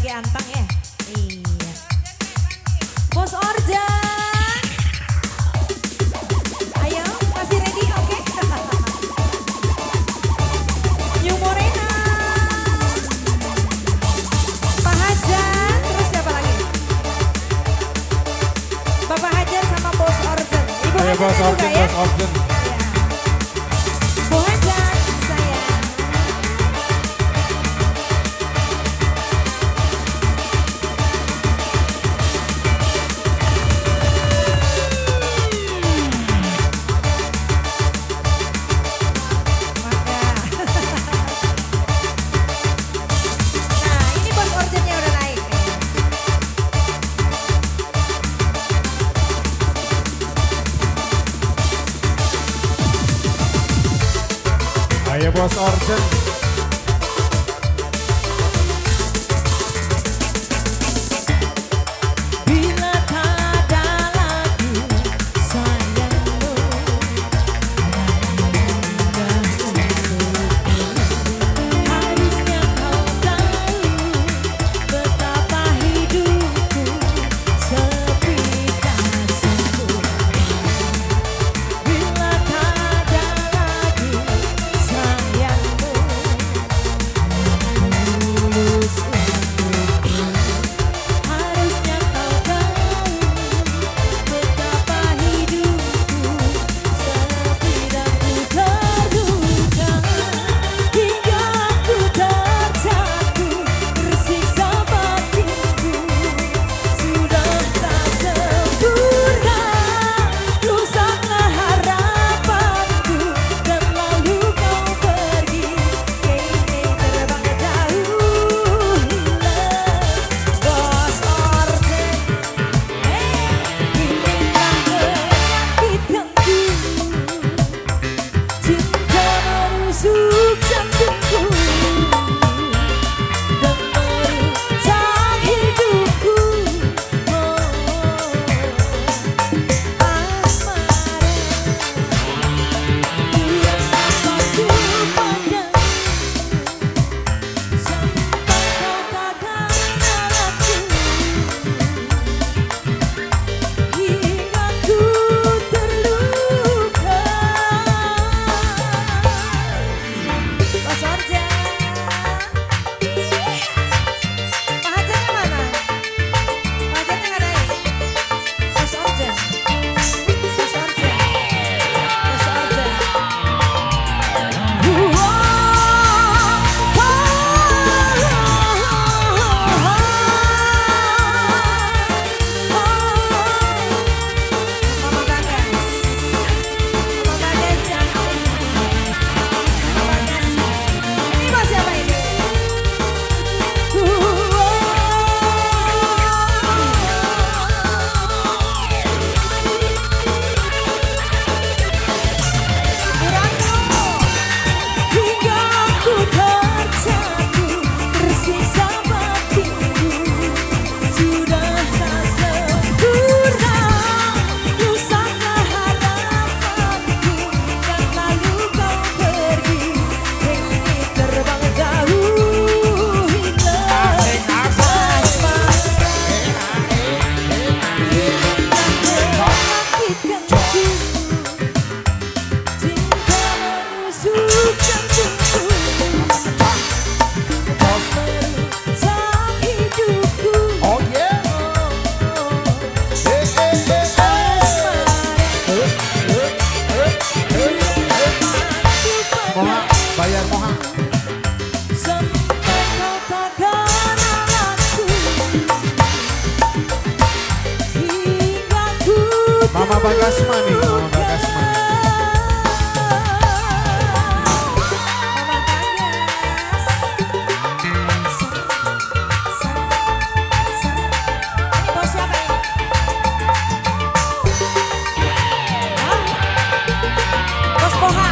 lagi antang ya. Iya. Bos Orja. Ayo, masih ready? Oke. New Morena. Pak Hajar, terus siapa lagi? Bapak Hajar sama Bos Orjen. Ibu Hajar Bos juga Orjen, ya? Bos Orjen. Bu Hajar, sayang. Nah, ini Bos Orjennya udah naik. Ayo Bos Orjen. Bila tak ada lagi sayangmu, harusnya kau tahu betapa hidupku sepi tak sempurna. Bila tak ada lagi sayangmu, tulus untukmu. Harusnya kau tahu betapa hidupku sepi dan ku terluka, hingga ku terjatuh, tersiksa batinku. Sudah tak sempurna, rusaklah harapanku, dan lalu kau pergi, kini terbang jauh hilang. Bos Orjen, inikah menyakitkanku, cinta menusuk jantungku dan merusak hidupku. Asmara yang aku pandang, sampai kau takkan menolakku, hingga ku terluka. Bos Orja. Pak Hajarnya mana? Pak Hajarnya nggak naik. Bos Orja. Bos Orja. Bos Orja. Mama Bagas. Mama Bagas jangan. Mama Bagas. Ini bos siapa ini? Hingga aku terjatuh, tersisa batinku. Sudah tak sempurna, rusaklah harapanku, dan lalu kau pergi, kini terbang jauh hilang. Asmara menyakitkanku, cinta menusuk jantungku, merusak hidupku. Oh yeah. Moha, bayar Moha. Sampai kau takkan menolakku, hingga ku Mama Bagasma nih, Mama terluka. Bagasma. Mama Bagas. Ini bos siapa ini? Hah? Bos Boha.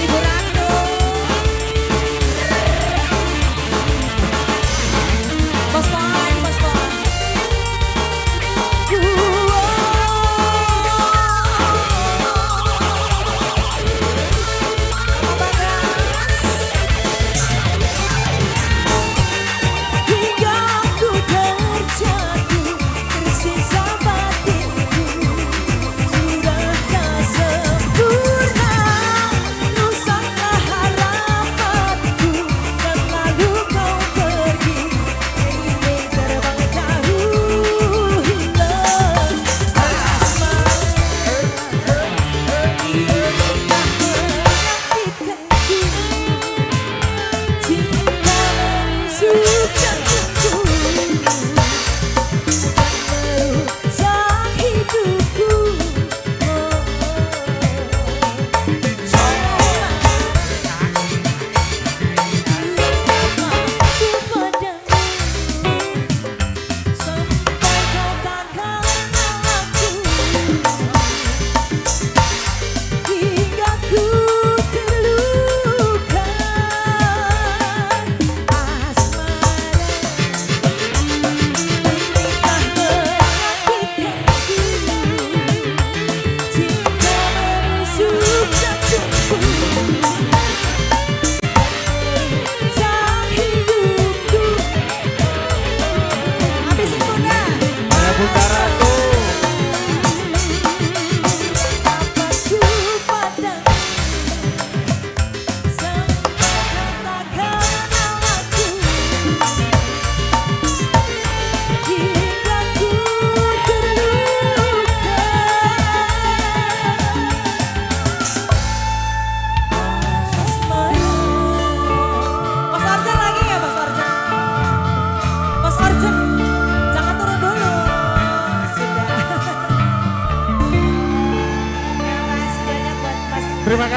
Ibu Rando. Terima kasih.